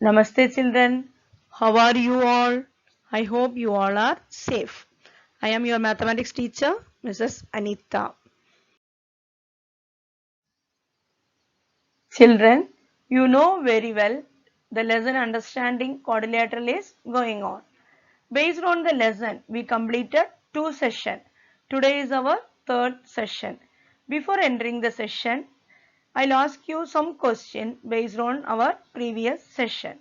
Namaste children, how are you all? I hope you all are safe. I am your mathematics teacher, Mrs. Anita. Children, you know very well the lesson understanding quadrilateral is going on. Based on the lesson, we completed 2 sessions. Today is our third session. Before entering the session, I'll ask you some question based on our previous session.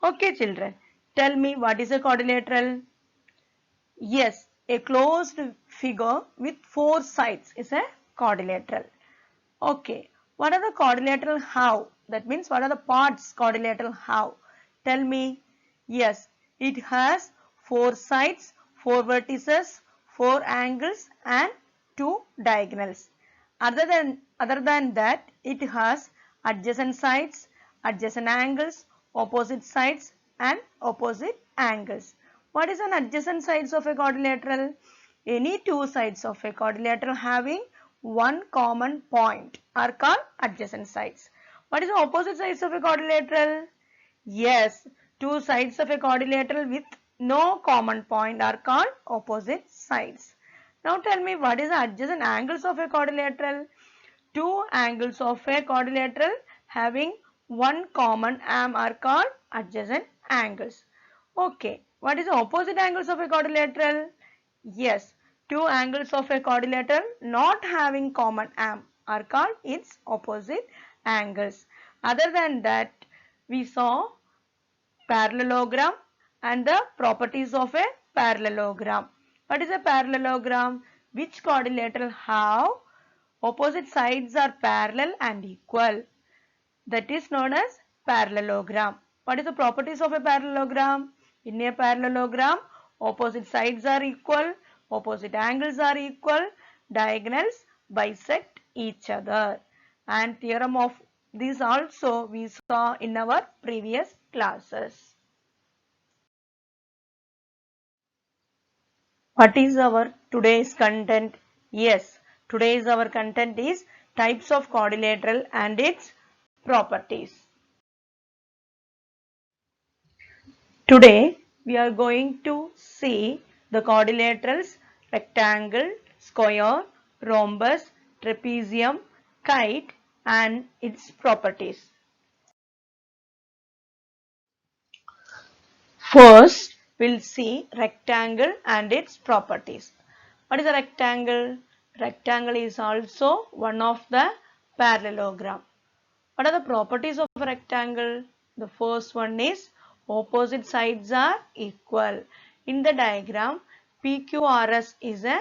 Okay children, tell me what is a quadrilateral? Yes, a closed figure with 4 sides is a quadrilateral. Okay, what are the quadrilateral have? That means what are the parts quadrilateral have? Tell me. Yes, it has 4 sides, 4 vertices, 4 angles and 2 diagonals. Other than that, it has adjacent sides, adjacent angles, opposite sides and opposite angles. What is an adjacent sides of a quadrilateral? Any 2 sides of a quadrilateral having one common point are called adjacent sides. What is the opposite sides of a quadrilateral? Yes, 2 sides of a quadrilateral with no common point are called opposite sides. Now tell me what is the adjacent angles of a quadrilateral? Two angles of a quadrilateral having one common arm are called adjacent angles. Okay, what is the opposite angles of a quadrilateral? Yes, two angles of a quadrilateral not having common arm are called its opposite angles. Other than that, we saw parallelogram and the properties of a parallelogram. What is a parallelogram? Which quadrilateral have opposite sides are parallel and equal? That is known as parallelogram. What is the properties of a parallelogram? In a parallelogram, opposite sides are equal, opposite angles are equal, diagonals bisect each other. And theorem of this also we saw in our previous classes. What is our today's content? Yes, today's our content is types of quadrilateral and its properties. Today we are going to see the quadrilaterals rectangle, square, rhombus, trapezium, kite and its properties. First, we'll see rectangle and its properties. What is a rectangle? Rectangle is also one of the parallelogram. What are the properties of a rectangle? The first one is opposite sides are equal. In the diagram, PQRS is a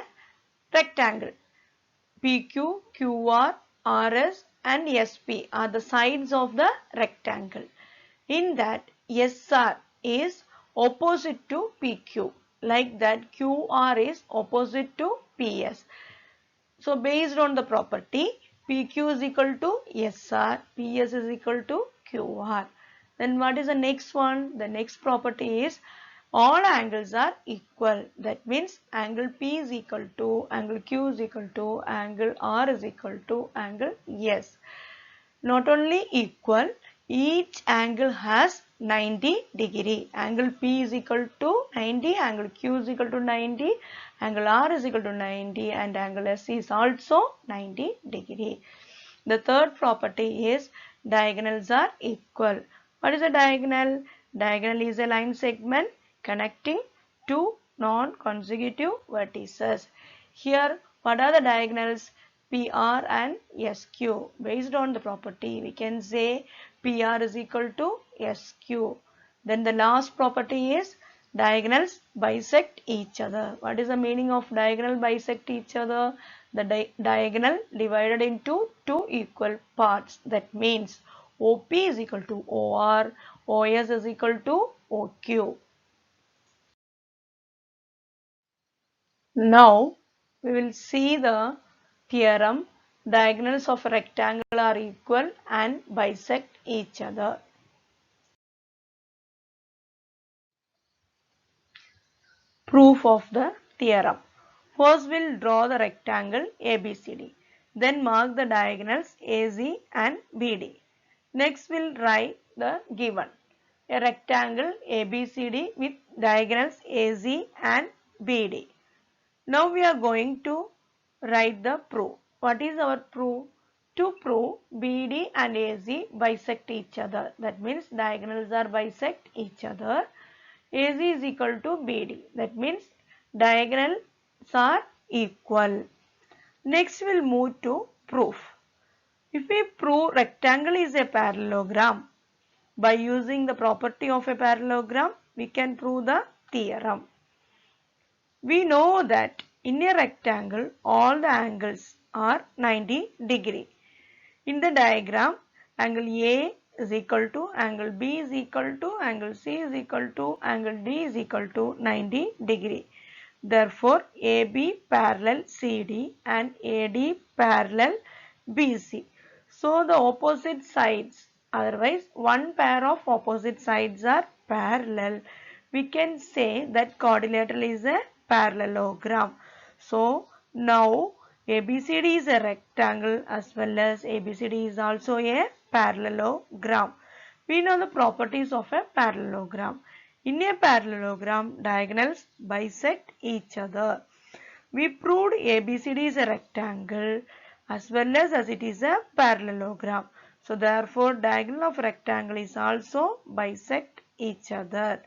rectangle. PQ, QR, RS and SP are the sides of the rectangle. In that, SR is opposite to PQ. Like that, QR is opposite to PS. So based on the property, PQ is equal to SR, PS is equal to QR. Then what is the next one? The next property is all angles are equal. That means angle P is equal to, angle Q is equal to, angle R is equal to angle S. Not only equal, each angle has 90 degree. Angle P is equal to 90, angle Q is equal to 90, angle R is equal to 90 and angle S is also 90 degree. The third property is diagonals are equal. What is a diagonal? Diagonal is a line segment connecting two non-consecutive vertices. Here, what are the diagonals? PR and SQ. Based on the property, we can say PR is equal to SQ. Then the last property is diagonals bisect each other. What is the meaning of diagonal bisect each other? The diagonal divided into two equal parts. That means OP is equal to OR, OS is equal to OQ. Now we will see the theorem. Diagonals of a rectangle are equal and bisect each other. Proof of the theorem. First we'll draw the rectangle ABCD. Then mark the diagonals AC and BD. Next we'll write the given. a rectangle ABCD with diagonals AC and BD. Now we are going to write the proof. What is our proof? To prove BD and AC bisect each other. That means diagonals are bisect each other. AC is equal to BD. That means diagonals are equal. Next we will move to proof. If we prove rectangle is a parallelogram, by using the property of a parallelogram, we can prove the theorem. We know that in a rectangle, all the angles are 90 degree. In the diagram, angle A is equal to angle B is equal to angle C is equal to angle D is equal to 90 degree. Therefore, AB parallel CD and AD parallel BC. So, the opposite sides, otherwise one pair of opposite sides are parallel. We can say that quadrilateral is a parallelogram. So, now ABCD is a rectangle as well as ABCD is also a parallelogram. We know the properties of a parallelogram. In a parallelogram, diagonals bisect each other. We proved ABCD is a rectangle as well as it is a parallelogram. So therefore, diagonal of rectangle is also bisect each other.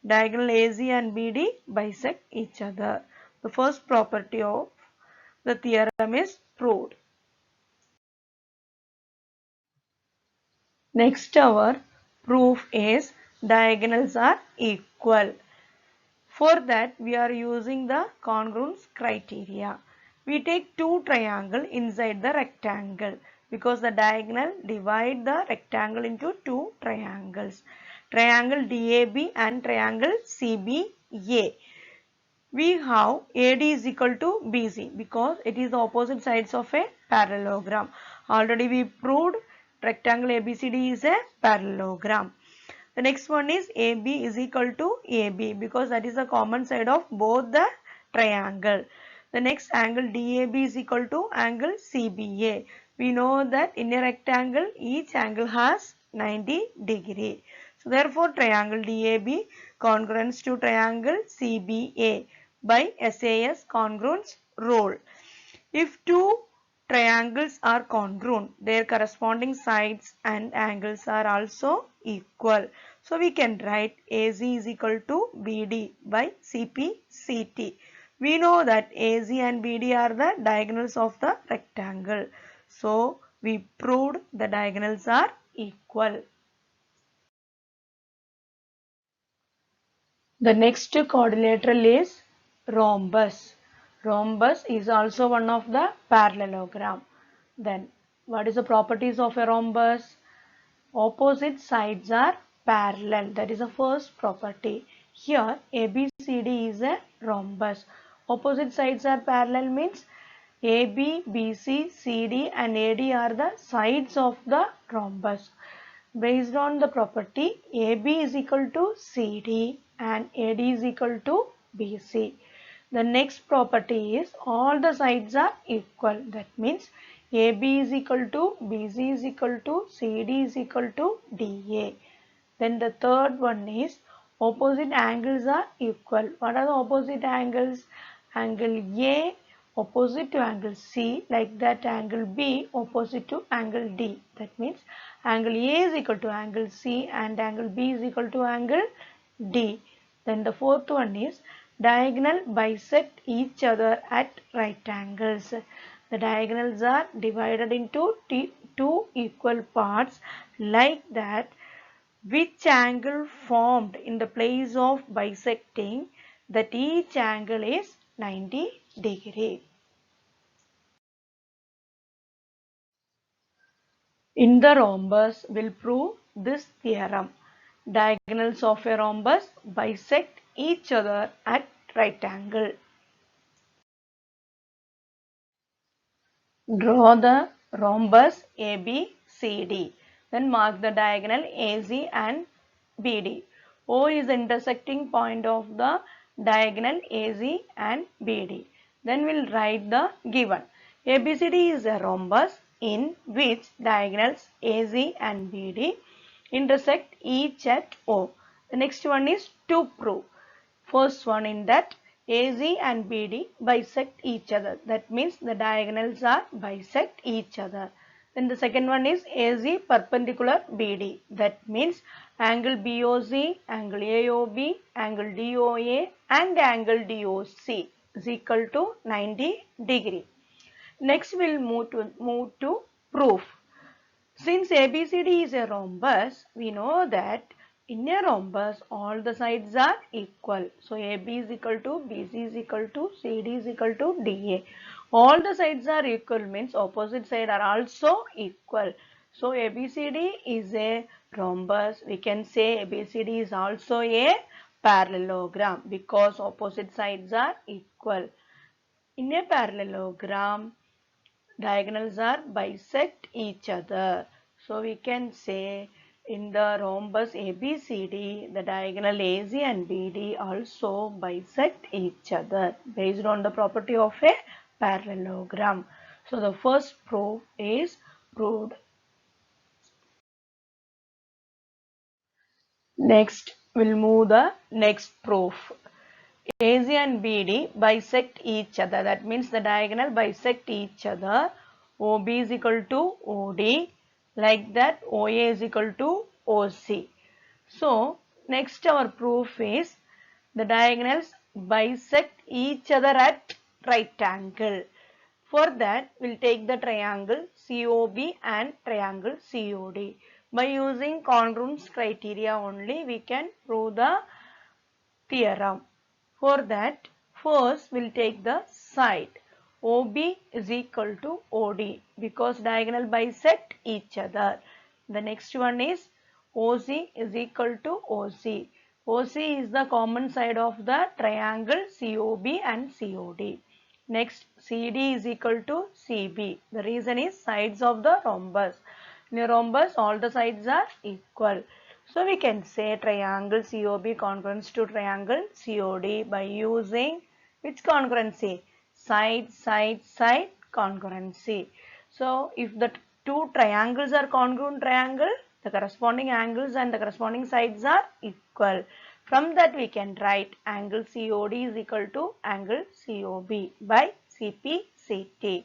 Diagonal AC and BD bisect each other. The first property of the theorem is proved. Next, our proof is diagonals are equal. For that, we are using the congruence criteria. We take two triangles inside the rectangle because the diagonal divide the rectangle into two triangles. Triangle DAB and triangle CBA. We have AD is equal to BC because it is the opposite sides of a parallelogram. Already we proved rectangle ABCD is a parallelogram. The next one is AB is equal to AB because that is the common side of both the triangle. The next angle DAB is equal to angle CBA. We know that in a rectangle each angle has 90 degree. So therefore triangle DAB congruence to triangle CBA by SAS congruence rule. If two triangles are congruent, their corresponding sides and angles are also equal. So we can write AC is equal to BD by CPCT. We know that AC and BD are the diagonals of the rectangle. So we proved the diagonals are equal. The next quadrilateral is rhombus. Rhombus is also one of the parallelogram. Then what is the properties of a rhombus? Opposite sides are parallel. That is the first property. Here ABCD is a rhombus. Opposite sides are parallel means AB, BC, CD and AD are the sides of the rhombus. Based on the property AB is equal to CD and AD is equal to BC. The next property is all the sides are equal. That means AB is equal to BC is equal to CD is equal to DA. Then the third one is opposite angles are equal. What are the opposite angles? Angle A opposite to angle C, like that angle B opposite to angle D. That means angle A is equal to angle C and angle B is equal to angle D. Then the fourth one is diagonal bisect each other at right angles. The diagonals are divided into two equal parts, like that which angle formed in the place of bisecting, that each angle is 90 degree. In the rhombus will prove this theorem. Diagonals of a rhombus bisect each other at right angle. Draw the rhombus ABCD. Then mark the diagonal AC and BD. O is the intersecting point of the diagonal AC and BD. Then we'll write the given. ABCD is a rhombus in which diagonals AC and BD intersect each at O. The next one is to prove. First one in that AC and BD bisect each other. That means the diagonals are bisect each other. Then the second one is AC perpendicular BD. That means angle BOC, angle AOB, angle DOA and angle DOC is equal to 90 degree. Next we'll move to proof. Since ABCD is a rhombus, we know that in a rhombus all the sides are equal. So AB is equal to BC is equal to CD is equal to DA. All the sides are equal means opposite side are also equal. So ABCD is a rhombus. We can say ABCD is also a parallelogram because opposite sides are equal. In a parallelogram, diagonals are bisect each other. So we can say in the rhombus ABCD, the diagonal AC and BD also bisect each other based on the property of a parallelogram. So the first proof is proved. Next, we'll move the next proof. AC and BD bisect each other. That means the diagonal bisect each other. OB is equal to OD. Like that OA is equal to OC. So next our proof is the diagonals bisect each other at right angle. For that we'll take the triangle COB and triangle COD. By using congruence criteria only we can prove the theorem. For that, first we'll take the side. OB is equal to OD because diagonal bisect each other. The next one is OC is equal to OC. OC is the common side of the triangle COB and COD. Next, CD is equal to CB. The reason is sides of the rhombus. In a rhombus, all the sides are equal. So we can say triangle COB congruence to triangle COD by using which congruency? Side, side, side congruency. So if the two triangles are congruent triangle, the corresponding angles and the corresponding sides are equal. From that we can write angle COD is equal to angle COB by CP/CT.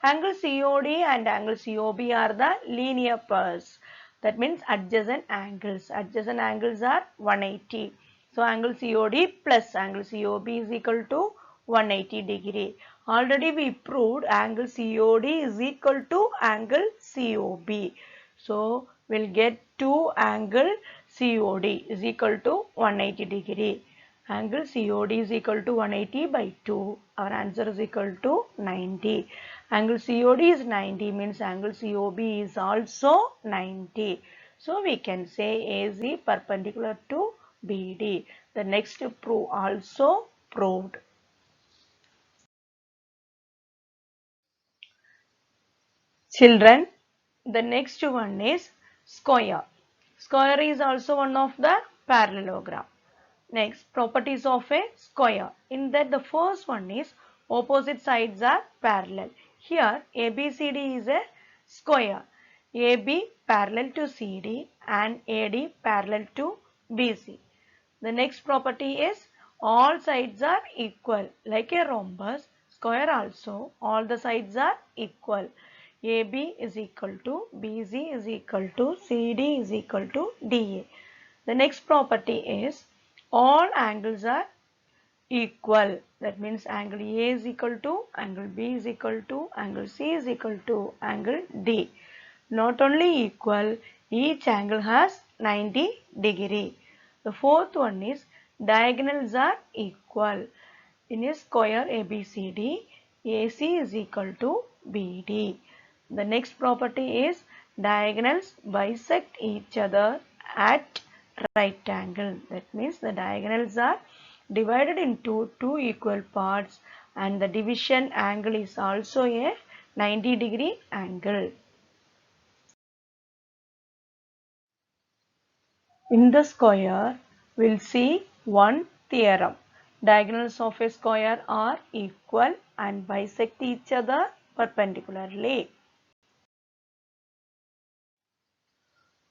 Angle COD and angle COB are the linear pairs. That means adjacent angles. Adjacent angles are 180. So angle COD plus angle COB is equal to 180 degree. Already we proved angle COD is equal to angle COB. So we'll get 2 angle COD is equal to 180 degree. Angle COD is equal to 180 by 2. Our answer is equal to 90. Angle COD is 90 means angle COB is also 90. So we can say AC perpendicular to BD. The next proof also proved. Children, the next one is square. Square is also one of the parallelogram. Next, properties of a square. In that the first one is opposite sides are parallel. Here ABCD is a square. AB parallel to CD and AD parallel to BC. The next property is all sides are equal. Like a rhombus, square also all the sides are equal. AB is equal to BC is equal to CD is equal to DA. The next property is all angles are equal. That means angle A is equal to angle B is equal to angle C is equal to angle D. Not only equal, each angle has 90 degree. The fourth one is diagonals are equal. In a square ABCD, AC is equal to BD. The next property is diagonals bisect each other at right angle. That means the diagonals are divided into two equal parts and the division angle is also a 90 degree angle. In the square, we'll see one theorem. Diagonals of a square are equal and bisect each other perpendicularly.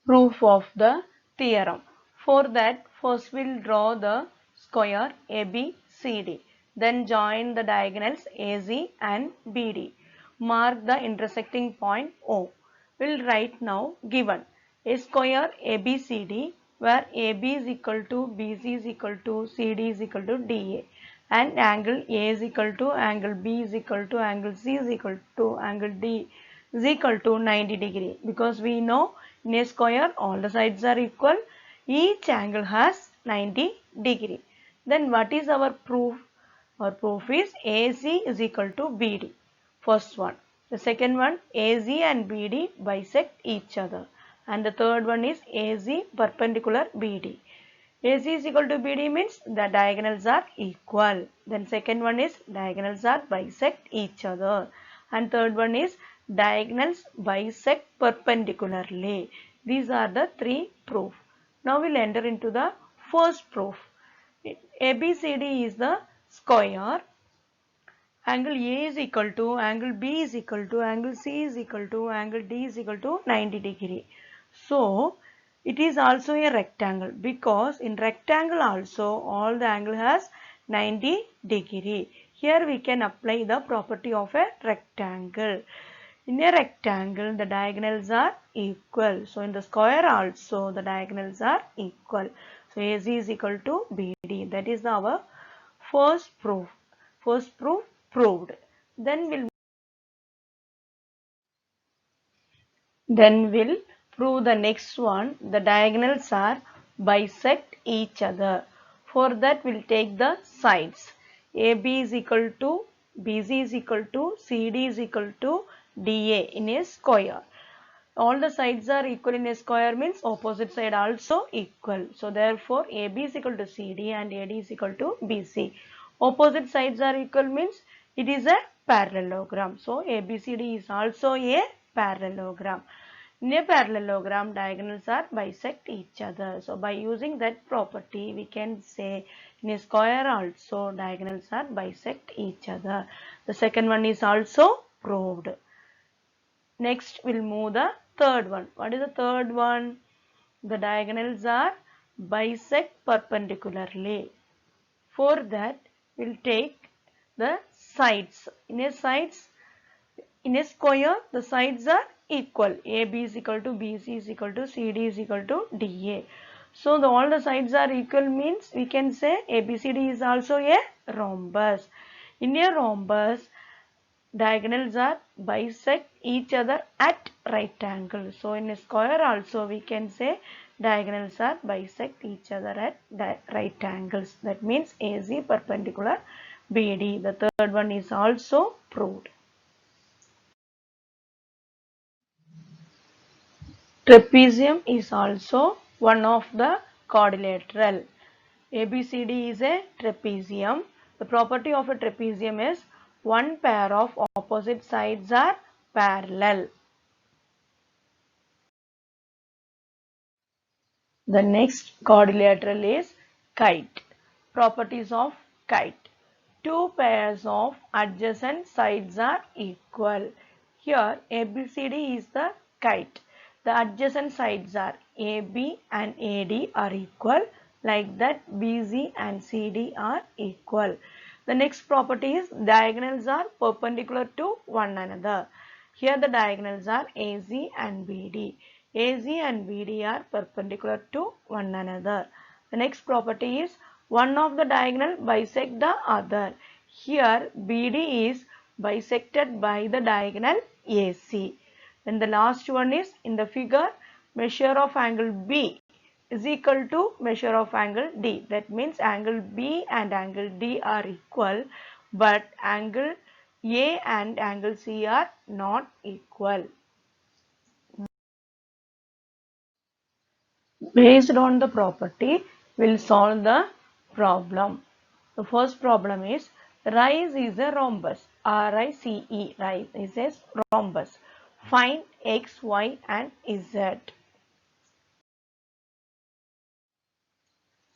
Proof of the theorem. For that, first we'll draw the square ABCD. Then join the diagonals AC and BD. Mark the intersecting point O. We'll write now given a square ABCD where AB is equal to BC is equal to CD is equal to DA, and angle A is equal to angle B is equal to angle C is equal to angle D is equal to 90 degree, because we know in a square all the sides are equal, each angle has 90 degree. Then what is our proof? Our proof is AC is equal to BD. First one. The second one, AC and BD bisect each other. And the third one is AC perpendicular BD. AC is equal to BD means the diagonals are equal. Then second one is diagonals are bisect each other. And third one is diagonals bisect perpendicularly. These are the three proofs. Now we'll enter into the first proof. ABCD is the square. Angle A is equal to, angle B is equal to, angle C is equal to, angle D is equal to 90 degree. So, it is also a rectangle, because in rectangle also all the angle has 90 degree. Here we can apply the property of a rectangle. In a rectangle the diagonals are equal. So, in the square also the diagonals are equal. So, AC is equal to BD. That is our first proof. First proof proved. Then we'll prove the next one. The diagonals are bisect each other. For that we'll take the sides. AB is equal to BC is equal to CD is equal to DA in a square. All the sides are equal in a square means opposite side also equal. So therefore AB is equal to CD and AD is equal to BC. Opposite sides are equal means it is a parallelogram. So ABCD is also a parallelogram. In a parallelogram, diagonals are bisect each other. So by using that property, we can say in a square also diagonals are bisect each other. The second one is also proved. Next, we'll move the third one. What is the third one? The diagonals are bisect perpendicularly. For that, we'll take the sides. In a square, the sides are equal. AB is equal to BC is equal to CD is equal to DA. So, all the sides are equal means we can say ABCD is also a rhombus. In a rhombus, diagonals are bisect each other at right angle. So, in a square also we can say diagonals are bisect each other at right angles. That means AC perpendicular BD. The third one is also proved. Trapezium is also one of the quadrilateral. ABCD is a trapezium. The property of a trapezium is one pair of opposite sides are parallel. The next quadrilateral is kite. Properties of kite. Two pairs of adjacent sides are equal. Here ABCD is the kite. The adjacent sides are AB and AD are equal. Like that BC and CD are equal. The next property is diagonals are perpendicular to one another. Here the diagonals are AC and BD. AC and BD are perpendicular to one another. The next property is one of the diagonal bisect the other. Here BD is bisected by the diagonal AC. Then the last one is in the figure, measure of angle B is equal to measure of angle D. That means angle B and angle D are equal, but angle A and angle C are not equal. Based on the property, we'll solve the problem. The first problem is rice is a rhombus. RICE, rice is a rhombus. Find X, Y and Z.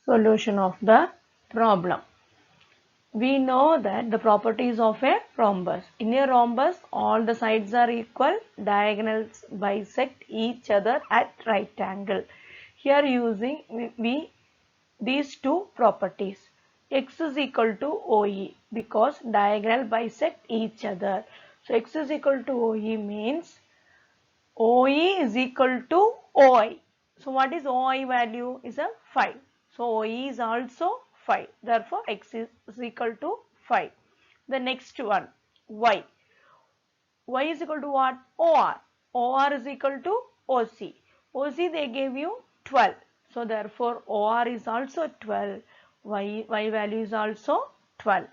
Solution of the problem. we know that the properties of a rhombus. In a rhombus, all the sides are equal, diagonals bisect each other at right angle. Here using these two properties. X is equal to OE because diagonal bisect each other. So X is equal to OE means OE is equal to OI. So what is OI value? Is a 5. So OE is also 5. Therefore X is equal to 5. The next one, Y. Y is equal to what? OR. OR is equal to OC. OC they gave you 12. So therefore OR is also 12. Y value is also 12.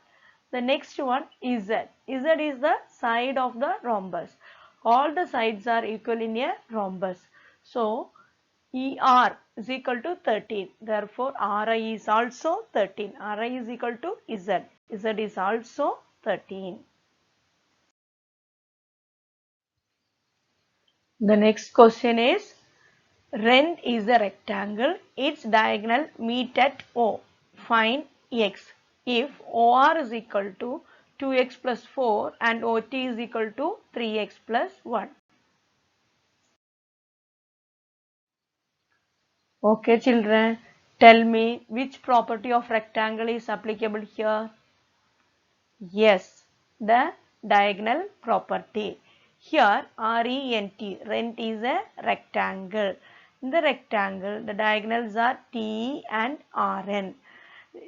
The next one is Z. Z is the side of the rhombus. All the sides are equal in a rhombus. So ER is equal to 13. Therefore RI is also 13. RI is equal to Z. Z is also 13. The next question is, rent is a rectangle. Its diagonal meet at O. Find X. If OR is equal to 2x plus 4 and OT is equal to 3x plus 1. Okay children, tell me which property of rectangle is applicable here? Yes, the diagonal property. Here rent is a rectangle. In the rectangle, the diagonals are TE and RN.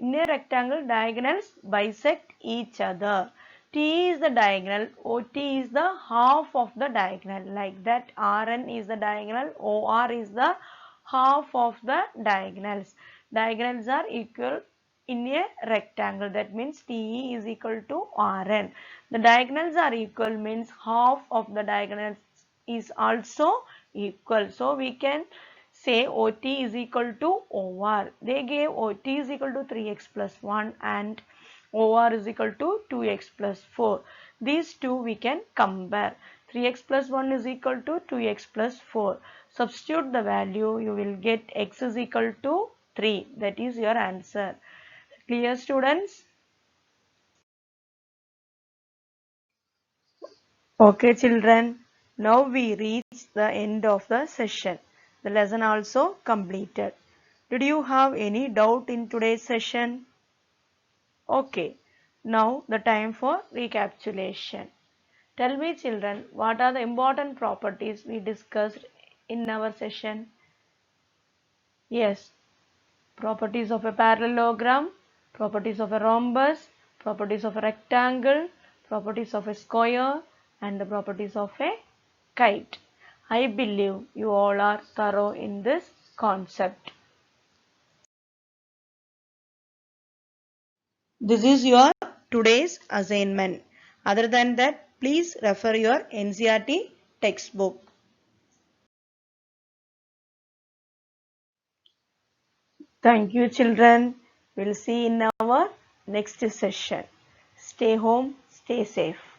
In a rectangle, diagonals bisect each other. TE is the diagonal, OT is the half of the diagonal. Like that, RN is the diagonal, OR is the half of the diagonals. Diagonals are equal in a rectangle. That means TE is equal to RN. The diagonals are equal means half of the diagonals is also equal. So we can say OT is equal to OR. They gave OT is equal to 3x plus 1 and OR is equal to 2x plus 4. These two we can compare. 3x plus 1 is equal to 2x plus 4. Substitute the value, you will get x is equal to 3. That is your answer. Clear students? Okay children, now we reach the end of the session. The lesson also completed. Did you have any doubt in today's session? Okay, now the time for recapitulation. Tell me children, what are the important properties we discussed in our session? Yes, properties of a parallelogram, properties of a rhombus, properties of a rectangle, properties of a square, and the properties of a kite. I believe you all are thorough in this concept. This is your today's assignment. Other than that, please refer your NCERT textbook. Thank you children. We'll see in our next session. Stay home, stay safe.